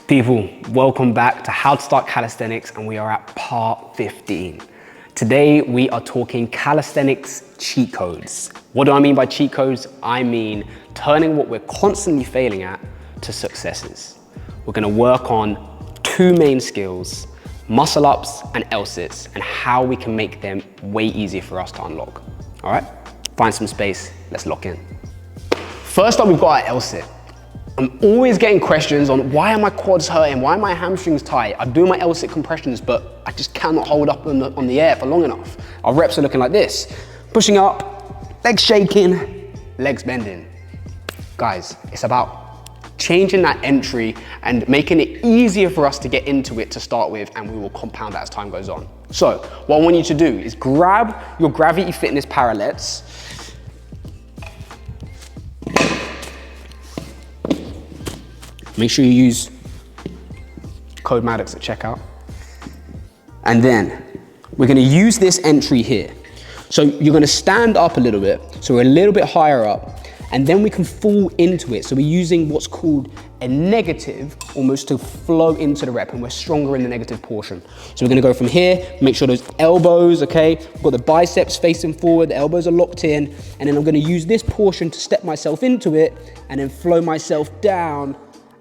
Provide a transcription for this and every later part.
People, welcome back to How to Start Calisthenics, and we are at part 15. Today, we are talking calisthenics cheat codes. What do I mean by cheat codes? I mean turning what we're constantly failing at to successes. We're gonna work on two main skills, muscle ups and L-sits, and how we can make them way easier for us to unlock. All right, find some space, let's lock in. First up, we've got our L-sit. I'm always getting questions on why are my quads hurting, why are my hamstrings tight? I do my L-sit compressions, but I just cannot hold up on the air for long enough. Our reps are looking like this. Pushing up, legs shaking, legs bending. Guys, it's about changing that entry and making it easier for us to get into it to start with, and we will compound that as time goes on. So what I want you to do is grab your Gravity Fitness parallettes. Make sure you use code MADDOCKS at checkout. And then we're gonna use this entry here. So you're gonna stand up a little bit, so we're a little bit higher up, and then we can fall into it. So we're using what's called a negative, almost to flow into the rep, and we're stronger in the negative portion. So we're gonna go from here, make sure those elbows, okay? We've got the biceps facing forward, the elbows are locked in, and then I'm gonna use this portion to step myself into it, and then flow myself down,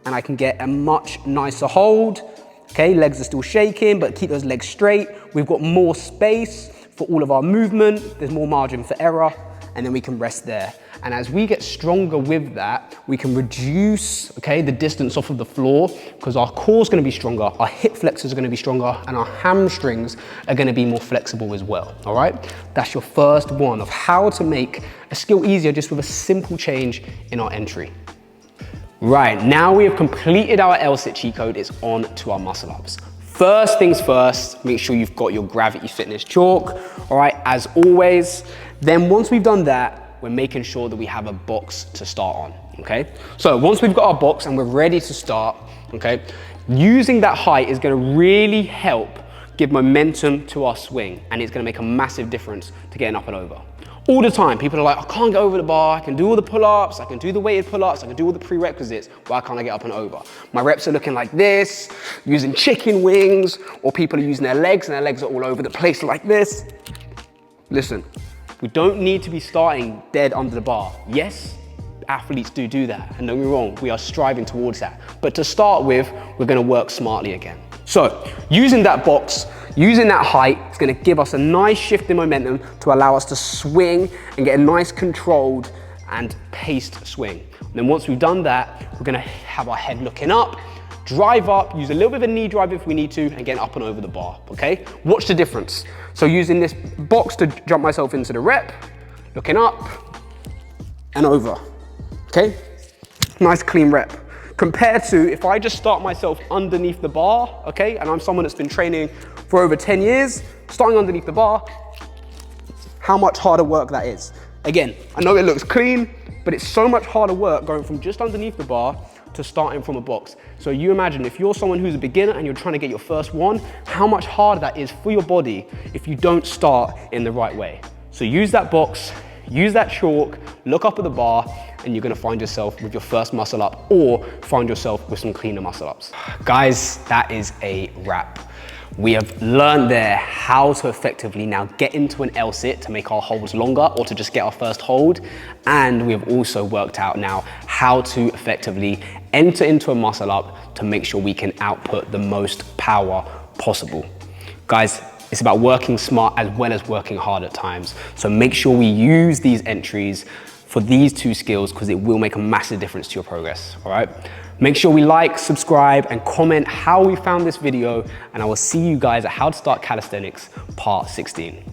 and I can get a much nicer hold. Okay, legs are still shaking, but keep those legs straight. We've got more space for all of our movement. There's more margin for error, and then we can rest there. And as we get stronger with that, we can reduce, okay, the distance off of the floor, because our core is gonna be stronger, our hip flexors are gonna be stronger, and our hamstrings are gonna be more flexible as well, all right? That's your first one of how to make a skill easier just with a simple change in our entry. Right, now we have completed our L-sit cheat code, it's on to our muscle ups. First things first, make sure you've got your Gravity Fitness chalk, all right, as always. Then once we've done that, we're making sure that we have a box to start on, okay? So once we've got our box and we're ready to start, okay, using that height is gonna really help give momentum to our swing, and it's gonna make a massive difference to getting up and over. All the time, people are like, I can't get over the bar, I can do all the pull-ups, I can do the weighted pull-ups, I can do all the prerequisites, why can't I get up and over? My reps are looking like this, using chicken wings, or people are using their legs and their legs are all over the place like this. Listen, we don't need to be starting dead under the bar. Yes, athletes do that, and don't get me wrong, we are striving towards that. But to start with, we're gonna work smartly again. So, using that box, using that height, it's gonna give us a nice shift in momentum to allow us to swing and get a nice controlled and paced swing. And then once we've done that, we're gonna have our head looking up, drive up, use a little bit of a knee drive if we need to, and get up and over the bar, okay? Watch the difference. So using this box to jump myself into the rep, looking up and over, okay? Nice clean rep. Compared to if I just start myself underneath the bar, okay? And I'm someone that's been training for over 10 years, starting underneath the bar, how much harder work that is. Again, I know it looks clean, but it's so much harder work going from just underneath the bar to starting from a box. So you imagine if you're someone who's a beginner and you're trying to get your first one, how much harder that is for your body if you don't start in the right way. So use that box, use that chalk, look up at the bar, and you're gonna find yourself with your first muscle up, or find yourself with some cleaner muscle ups. Guys, that is a wrap. We have learned there how to effectively now get into an L-sit to make our holds longer, or to just get our first hold. And we have also worked out now how to effectively enter into a muscle up to make sure we can output the most power possible. Guys, it's about working smart as well as working hard at times. So make sure we use these entries for these two skills, because it will make a massive difference to your progress, all right? Make sure we like, subscribe, and comment how we found this video, and I will see you guys at How to Start Calisthenics Part 16.